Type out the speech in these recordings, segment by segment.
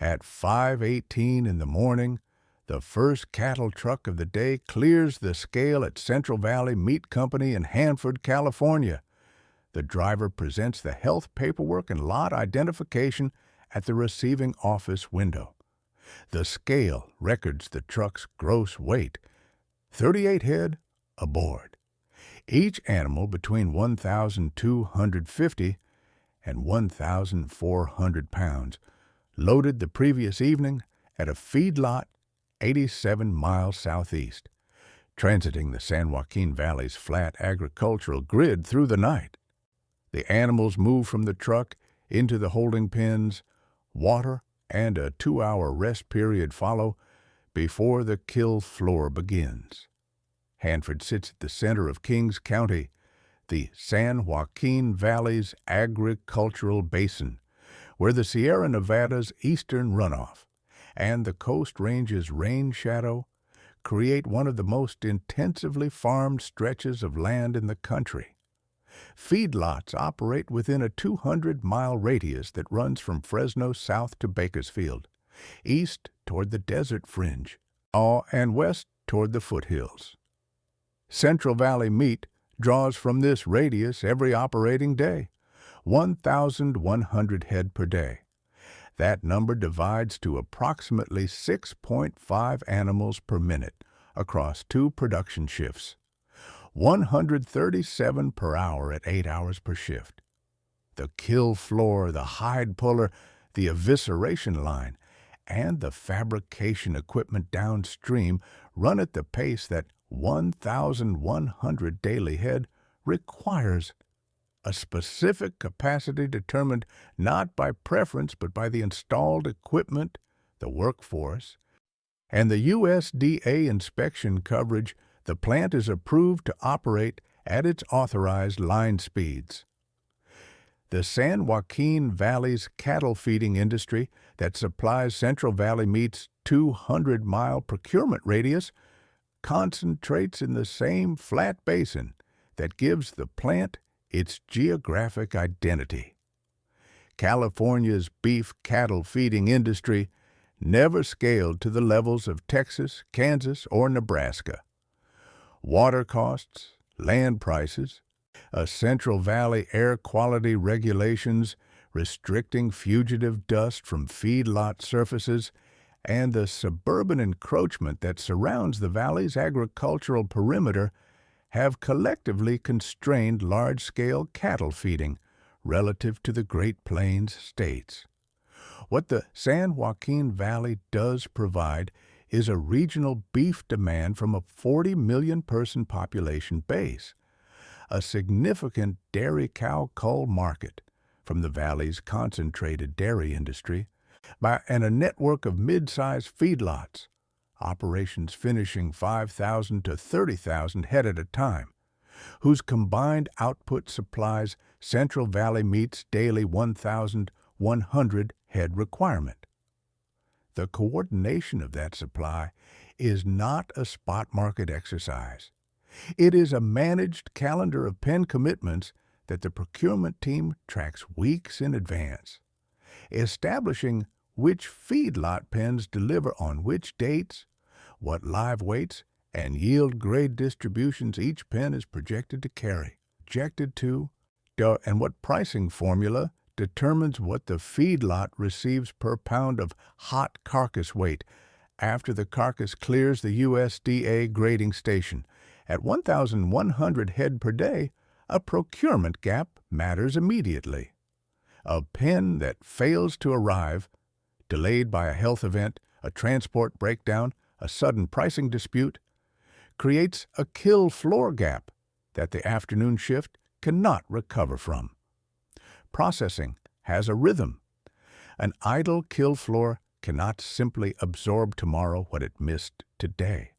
At 5:18 in the morning, the first cattle truck of the day clears the scale at Central Valley Meat Company in Hanford, California. The driver presents the health paperwork and lot identification at the receiving office window. The scale records the truck's gross weight, 38 head aboard. Each animal between 1,250 and 1,400 pounds, loaded the previous evening at a feedlot 87 miles southeast, transiting the San Joaquin Valley's flat agricultural grid through the night. The animals move from the truck into the holding pens. Water and a 2-hour rest period follow before the kill floor begins. Hanford sits at the center of Kings County, the San Joaquin Valley's agricultural basin, where the Sierra Nevada's eastern runoff and the Coast Range's rain shadow create one of the most intensively farmed stretches of land in the country. Feedlots operate within a 200-mile radius that runs from Fresno south to Bakersfield, east toward the desert fringe, and west toward the foothills. Central Valley Meat draws from this radius every operating day, 1,100 head per day. That number divides to approximately 6.5 animals per minute across 2 production shifts, 137 per hour at 8 hours per shift. The kill floor, the hide puller, the evisceration line, and the fabrication equipment downstream run at the pace that 1,100 daily head requires, a specific capacity determined not by preference but by the installed equipment, the workforce, and the USDA inspection coverage. The plant is approved to operate at its authorized line speeds. The San Joaquin Valley's cattle feeding industry that supplies Central Valley Meat's 200-mile procurement radius concentrates in the same flat basin that gives the plant its geographic identity. California's beef cattle feeding industry never scaled to the levels of Texas, Kansas, or Nebraska. Water costs, land prices, Central Valley air quality regulations restricting fugitive dust from feedlot surfaces, and the suburban encroachment that surrounds the valley's agricultural perimeter have collectively constrained large-scale cattle feeding relative to the Great Plains states. What the San Joaquin Valley does provide is a regional beef demand from a 40 million person population base, a significant dairy cow cull market from the valley's concentrated dairy industry, and a network of mid-sized feedlots, operations finishing 5,000 to 30,000 head at a time, whose combined output supplies Central Valley Meat's daily 1,100 head requirement. The coordination of that supply is not a spot market exercise. It is a managed calendar of pen commitments that the procurement team tracks weeks in advance, establishing which feedlot pens deliver on which dates, what live weights and yield grade distributions each pen is projected to carry, and what pricing formula determines what the feedlot receives per pound of hot carcass weight after the carcass clears the USDA grading station. At 1,100 head per day, a procurement gap matters immediately. A pen that fails to arrive, delayed by a health event, a transport breakdown, a sudden pricing dispute, creates a kill floor gap that the afternoon shift cannot recover from. Processing has a rhythm. An idle kill floor cannot simply absorb tomorrow what it missed today.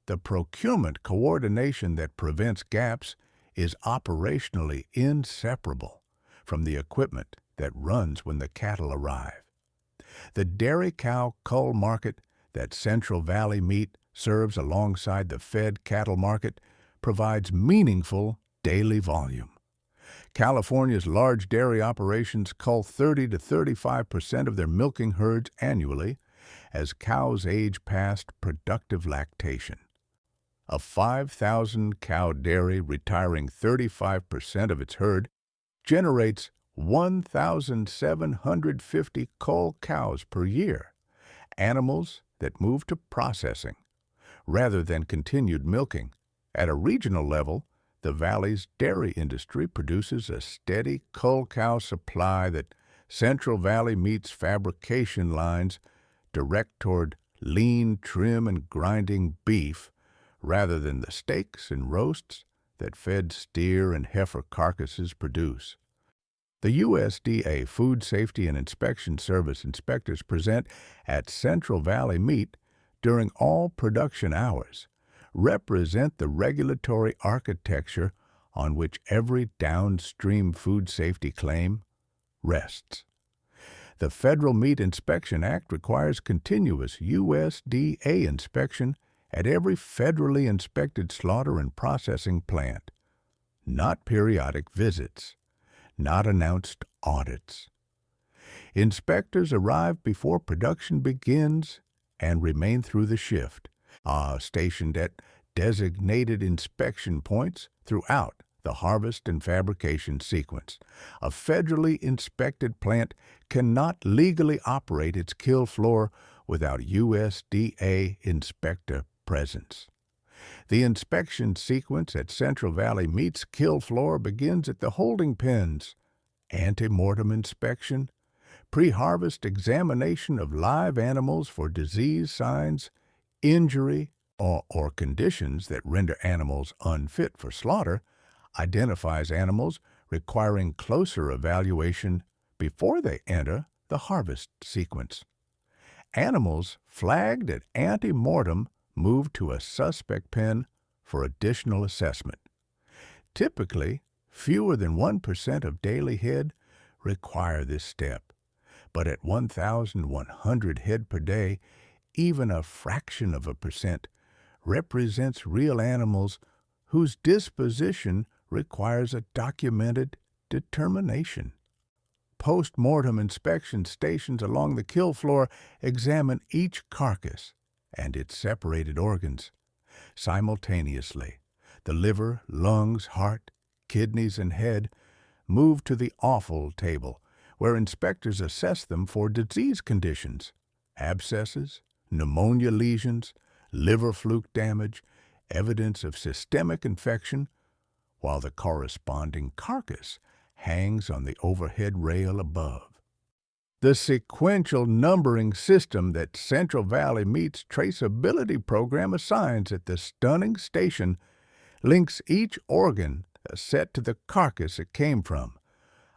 The procurement coordination that prevents gaps is operationally inseparable from the equipment that runs when the cattle arrive. The dairy cow cull market that Central Valley Meat serves alongside the fed cattle market provides meaningful daily volume. California's large dairy operations cull 30 to 35% of their milking herds annually as cows age past productive lactation. A 5,000-cow dairy retiring 35% of its herd generates 1,750 cull cows per year, animals that move to processing rather than continued milking. At a regional level, the Valley's dairy industry produces a steady cull cow supply that Central Valley Meat's fabrication lines direct toward lean, trim, and grinding beef rather than the steaks and roasts that fed steer and heifer carcasses produce. The USDA Food Safety and Inspection Service inspectors present at Central Valley Meat during all production hours represent the regulatory architecture on which every downstream food safety claim rests. The Federal Meat Inspection Act requires continuous USDA inspection at every federally inspected slaughter and processing plant, not periodic visits, not announced audits. Inspectors arrive before production begins and remain through the shift, stationed at designated inspection points throughout the harvest and fabrication sequence. A federally inspected plant cannot legally operate its kill floor without USDA inspector presence. The inspection sequence at Central Valley Meat's kill floor begins at the holding pens, ante-mortem inspection, pre-harvest examination of live animals for disease signs, injury, or conditions that render animals unfit for slaughter, identifies animals requiring closer evaluation before they enter the harvest sequence. Animals flagged at ante-mortem move to a suspect pen for additional assessment. Typically, fewer than 1% of daily head require this step, but at 1,100 head per day, even a fraction of a percent represents real animals whose disposition requires a documented determination. Post-mortem inspection stations along the kill floor examine each carcass and its separated organs. Simultaneously, the liver, lungs, heart, kidneys, and head move to the offal table, where inspectors assess them for disease conditions, abscesses, pneumonia lesions, liver fluke damage, evidence of systemic infection, while the corresponding carcass hangs on the overhead rail above. The sequential numbering system that Central Valley Meat's traceability program assigns at the stunning station links each organ set to the carcass it came from,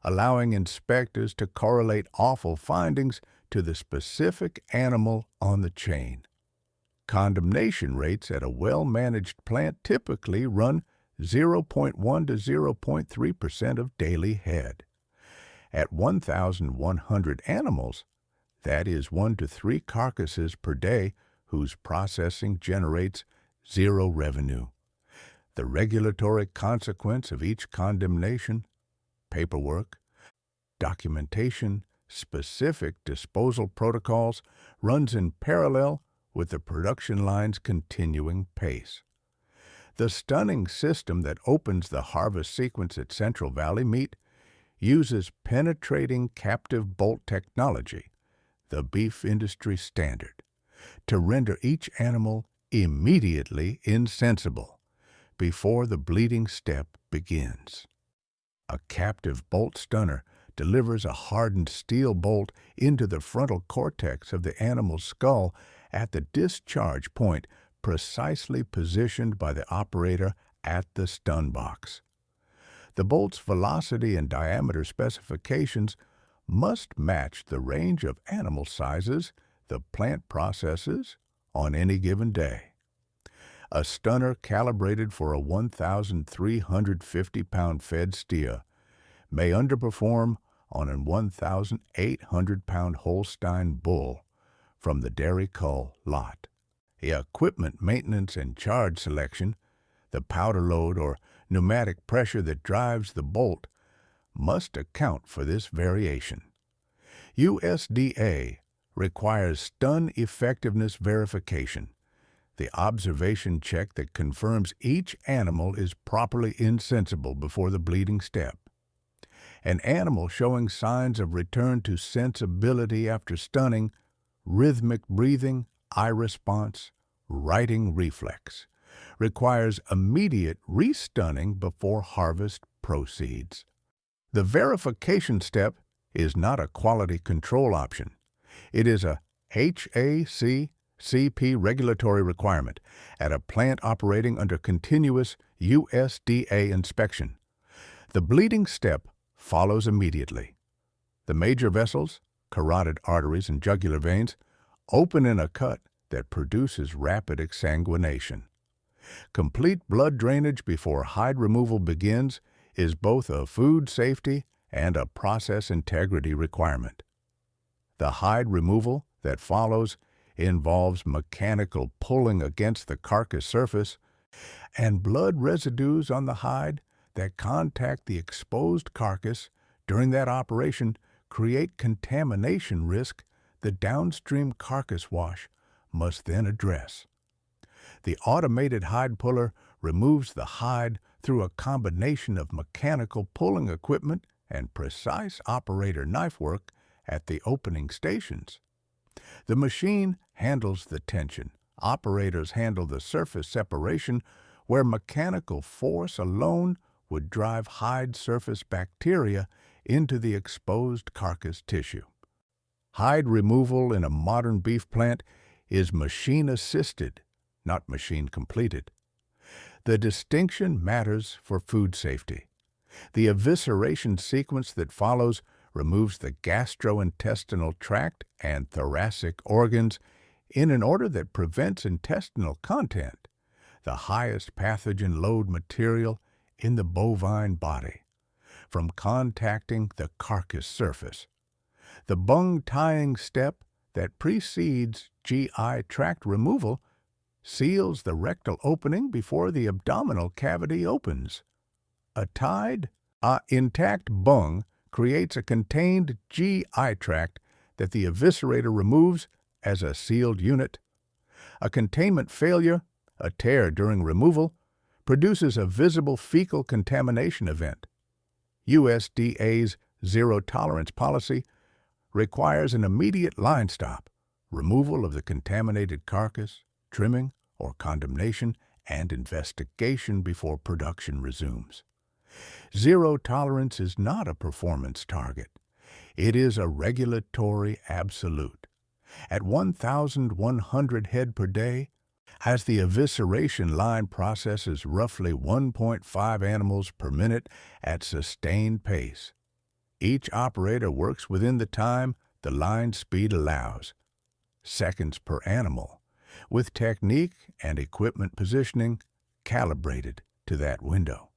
allowing inspectors to correlate offal findings to the specific animal on the chain. Condemnation rates at a well-managed plant typically run 0.1 to 0.3% of daily head. At 1,100 animals, that is 1 to 3 carcasses per day whose processing generates zero revenue. The regulatory consequence of each condemnation, paperwork, documentation, specific disposal protocols, runs in parallel with the production line's continuing pace. The stunning system that opens the harvest sequence at Central Valley Meat uses penetrating captive bolt technology, the beef industry standard, to render each animal immediately insensible before the bleeding step begins. A captive bolt stunner delivers a hardened steel bolt into the frontal cortex of the animal's skull at the discharge point precisely positioned by the operator at the stun box. The bolt's velocity and diameter specifications must match the range of animal sizes the plant processes on any given day. A stunner calibrated for a 1,350-pound fed steer may underperform on a 1,800-pound Holstein bull from the dairy cull lot. The equipment maintenance and charge selection, the powder load or pneumatic pressure that drives the bolt, must account for this variation. USDA requires stun effectiveness verification, the observation check that confirms each animal is properly insensible before the bleeding step. An animal showing signs of return to sensibility after stunning, rhythmic breathing, eye response, writing reflex, requires immediate restunning before harvest proceeds. The verification step is not a quality control option. It is a HACCP regulatory requirement at a plant operating under continuous USDA inspection. The bleeding step follows immediately. The major vessels, carotid arteries and jugular veins, open in a cut that produces rapid exsanguination. Complete blood drainage before hide removal begins is both a food safety and a process integrity requirement. The hide removal that follows involves mechanical pulling against the carcass surface, and blood residues on the hide that contact the exposed carcass during that operation create contamination risk the downstream carcass wash must then address. The automated hide puller removes the hide through a combination of mechanical pulling equipment and precise operator knife work at the opening stations. The machine handles the tension. Operators handle the surface separation where mechanical force alone would drive hide surface bacteria into the exposed carcass tissue. Hide removal in a modern beef plant is machine-assisted, not machine-completed. The distinction matters for food safety. The evisceration sequence that follows removes the gastrointestinal tract and thoracic organs in an order that prevents intestinal content, the highest pathogen load material in the bovine body, from contacting the carcass surface. The bung tying step that precedes GI tract removal seals the rectal opening before the abdominal cavity opens. A intact bung creates a contained GI tract that the eviscerator removes as a sealed unit. A containment failure, a tear during removal, produces a visible fecal contamination event. USDA's zero-tolerance policy requires an immediate line stop, removal of the contaminated carcass, trimming or condemnation, and investigation before production resumes. Zero tolerance is not a performance target. It is a regulatory absolute. At 1,100 head per day, as the evisceration line processes roughly 1.5 animals per minute at sustained pace, each operator works within the time the line speed allows, seconds per animal, with technique and equipment positioning calibrated to that window.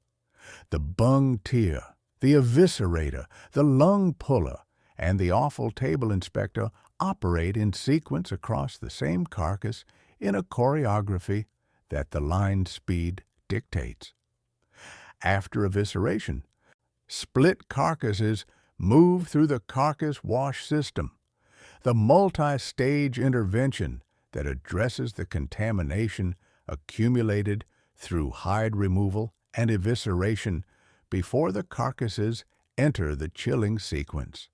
The bung tier, the eviscerator, the lung puller, and the offal table inspector operate in sequence across the same carcass in a choreography that the line speed dictates. After evisceration, split carcasses move through the carcass wash system, the multi-stage intervention that addresses the contamination accumulated through hide removal and evisceration before the carcasses enter the chilling sequence.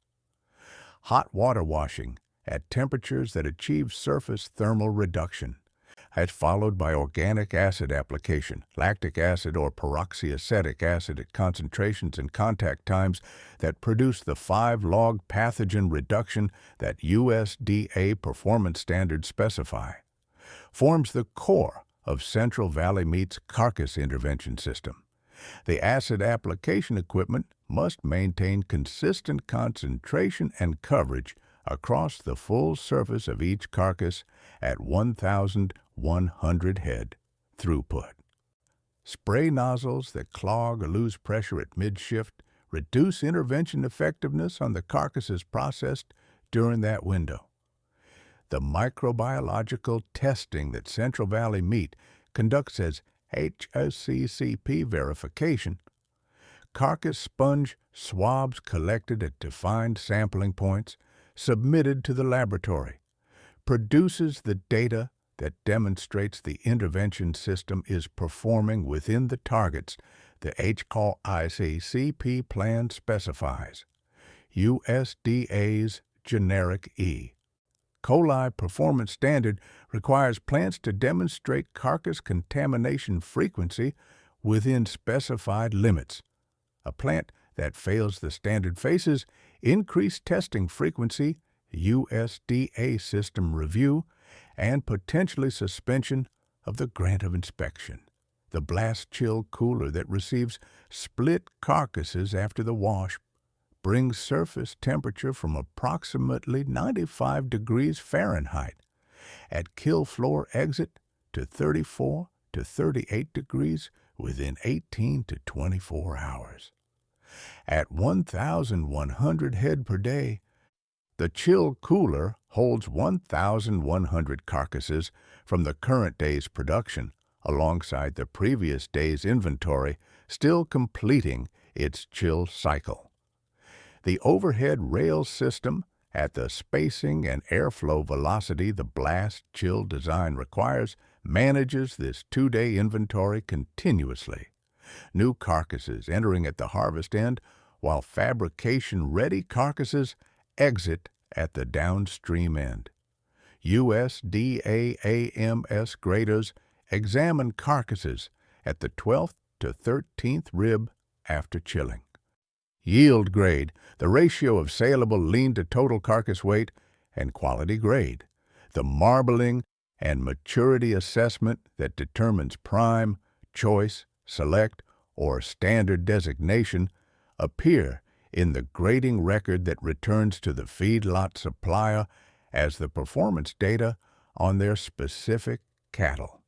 Hot water washing at temperatures that achieve surface thermal reduction, as followed by organic acid application, lactic acid or peroxyacetic acid at concentrations and contact times that produce the 5-log pathogen reduction that USDA performance standards specify, forms the core of Central Valley Meat's carcass intervention system. The acid application equipment must maintain consistent concentration and coverage across the full surface of each carcass at 1,100 head throughput. Spray nozzles that clog or lose pressure at mid-shift reduce intervention effectiveness on the carcasses processed during that window. The microbiological testing that Central Valley Meat conducts as HACCP verification carcass sponge swabs collected at defined sampling points, submitted to the laboratory, produces the data that demonstrates the intervention system is performing within the targets the HCAL-IC-CP plan specifies. USDA's generic E. coli performance standard requires plants to demonstrate carcass contamination frequency within specified limits. A plant that fails the standard faces increased testing frequency, USDA system review, and potentially suspension of the grant of inspection. The blast chill cooler that receives split carcasses after the wash brings surface temperature from approximately 95 degrees Fahrenheit at kill floor exit to 34 to 38 degrees within 18 to 24 hours. At 1,100 head per day, the chill cooler holds 1,100 carcasses from the current day's production, alongside the previous day's inventory, still completing its chill cycle. The overhead rail system, at the spacing and airflow velocity the blast chill design requires, manages this 2-day inventory continuously. New carcasses entering at the harvest end, while fabrication-ready carcasses exit at the downstream end. USDA-AMS graders examine carcasses at the 12th to 13th rib after chilling. Yield grade, the ratio of saleable lean to total carcass weight, and quality grade, the marbling and maturity assessment that determines prime, choice, select, or standard designation, appear in the grading record that returns to the feedlot supplier as the performance data on their specific cattle.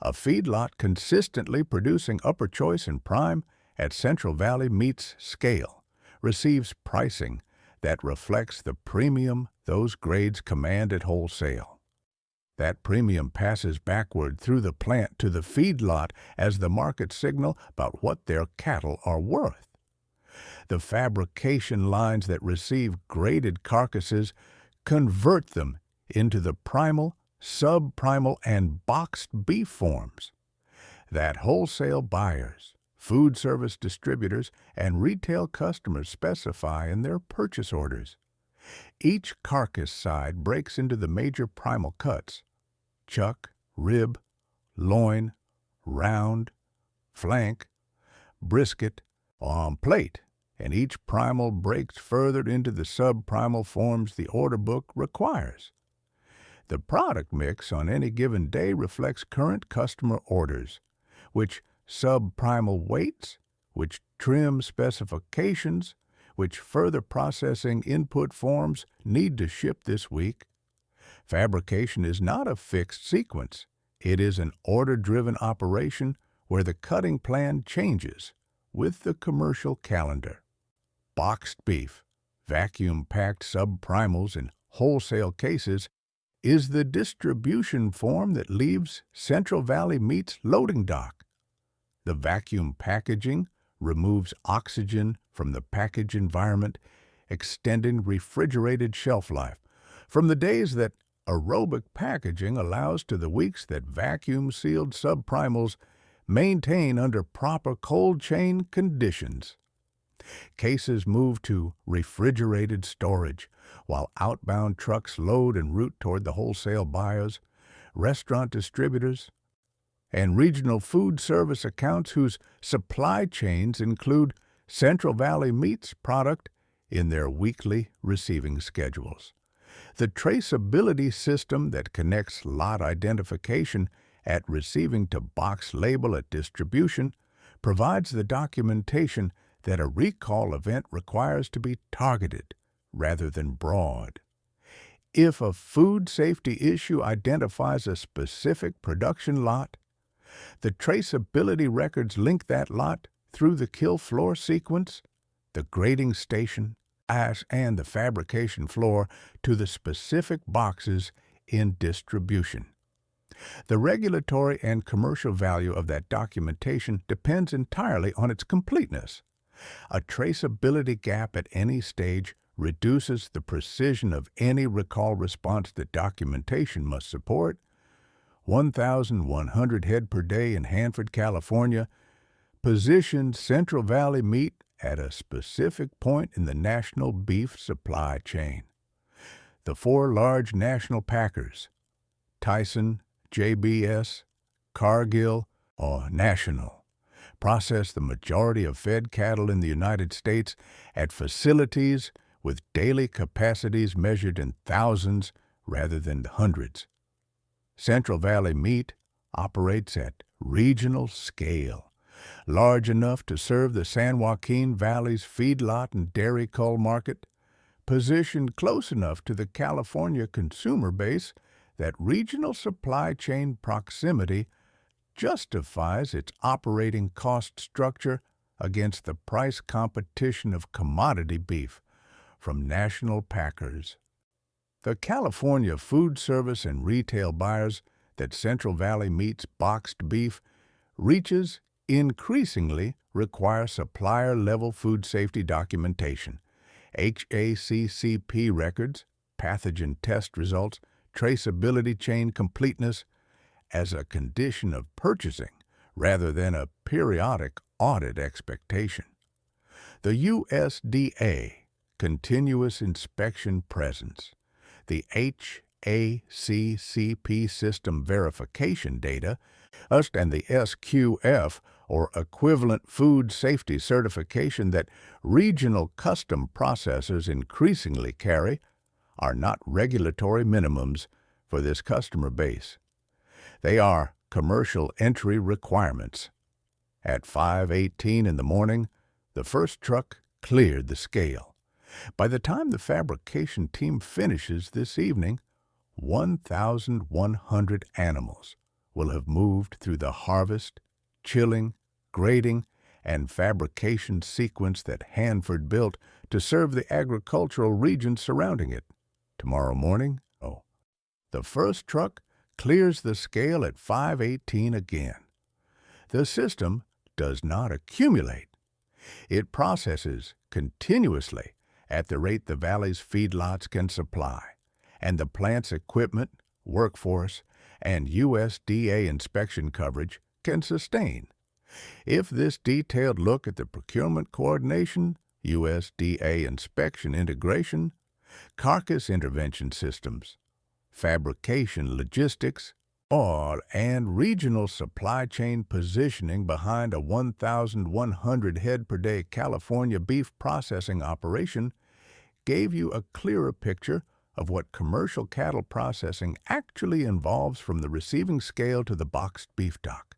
A feedlot consistently producing upper choice and prime at Central Valley Meats scale receives pricing that reflects the premium those grades command at wholesale. That premium passes backward through the plant to the feedlot as the market signal about what their cattle are worth. The fabrication lines that receive graded carcasses convert them into the primal, sub-primal, and boxed beef forms that wholesale buyers, food service distributors, and retail customers specify in their purchase orders. Each carcass side breaks into the major primal cuts: chuck, rib, loin, round, flank, brisket, on plate, and each primal breaks further into the sub-primal forms the order book requires. The product mix on any given day reflects current customer orders, which sub-primal weights, which trim specifications, which further processing input forms need to ship this week. Fabrication is not a fixed sequence. It is an order-driven operation where the cutting plan changes with the commercial calendar. Boxed beef, vacuum-packed sub-primals in wholesale cases, is the distribution form that leaves Central Valley Meats loading dock. The vacuum packaging removes oxygen from the package environment, extending refrigerated shelf life from the days that aerobic packaging allows to the weeks that vacuum-sealed sub-primals maintain under proper cold chain conditions. Cases move to refrigerated storage while outbound trucks load en route toward the wholesale buyers, restaurant distributors, and regional food service accounts whose supply chains include Central Valley Meats product in their weekly receiving schedules. The traceability system that connects lot identification at receiving to box label at distribution provides the documentation that a recall event requires to be targeted rather than broad. If a food safety issue identifies a specific production lot, the traceability records link that lot through the kill floor sequence, the grading station, and the fabrication floor to the specific boxes in distribution. The regulatory and commercial value of that documentation depends entirely on its completeness. A traceability gap at any stage reduces the precision of any recall response the documentation must support. 1,100 head per day in Hanford, California, positioned Central Valley meat at a specific point in the national beef supply chain. The four large national packers, Tyson, JBS, Cargill, or National, process the majority of fed cattle in the United States at facilities with daily capacities measured in thousands rather than hundreds. Central Valley Meat operates at regional scale, large enough to serve the San Joaquin Valley's feedlot and dairy cull market, positioned close enough to the California consumer base that regional supply chain proximity justifies its operating cost structure against the price competition of commodity beef from national packers. The California food service and retail buyers that Central Valley Meat's boxed beef reaches increasingly require supplier-level food safety documentation, HACCP records, pathogen test results, traceability chain completeness as a condition of purchasing rather than a periodic audit expectation. The USDA Continuous Inspection Presence, the HACCP system verification data, and the SQF, or equivalent food safety certification that regional custom processors increasingly carry, are not regulatory minimums for this customer base. They are commercial entry requirements. At 5:18 in the morning, the first truck cleared the scale. By the time the fabrication team finishes this evening, 1,100 animals will have moved through the harvest, chilling, grading, and fabrication sequence that Hanford built to serve the agricultural region surrounding it. Tomorrow morning, the first truck clears the scale at 5:18 again. The system does not accumulate. It processes continuously at the rate the valley's feedlots can supply, and the plant's equipment, workforce, and USDA inspection coverage can sustain. If this detailed look at the procurement coordination, USDA inspection integration, carcass intervention systems, fabrication logistics, and regional supply chain positioning behind a 1,100 head per day California beef processing operation gave you a clearer picture of what commercial cattle processing actually involves from the receiving scale to the boxed beef dock.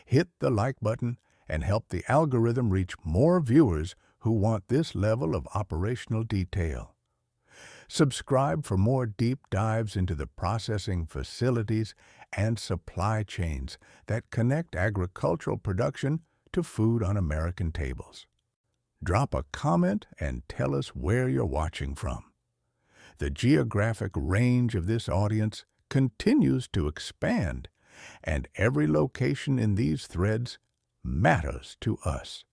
Hit the like button and help the algorithm reach more viewers who want this level of operational detail. Subscribe for more deep dives into the processing facilities and supply chains that connect agricultural production to food on American tables. Drop a comment and tell us where you're watching from. The geographic range of this audience continues to expand, and every location in these threads matters to us.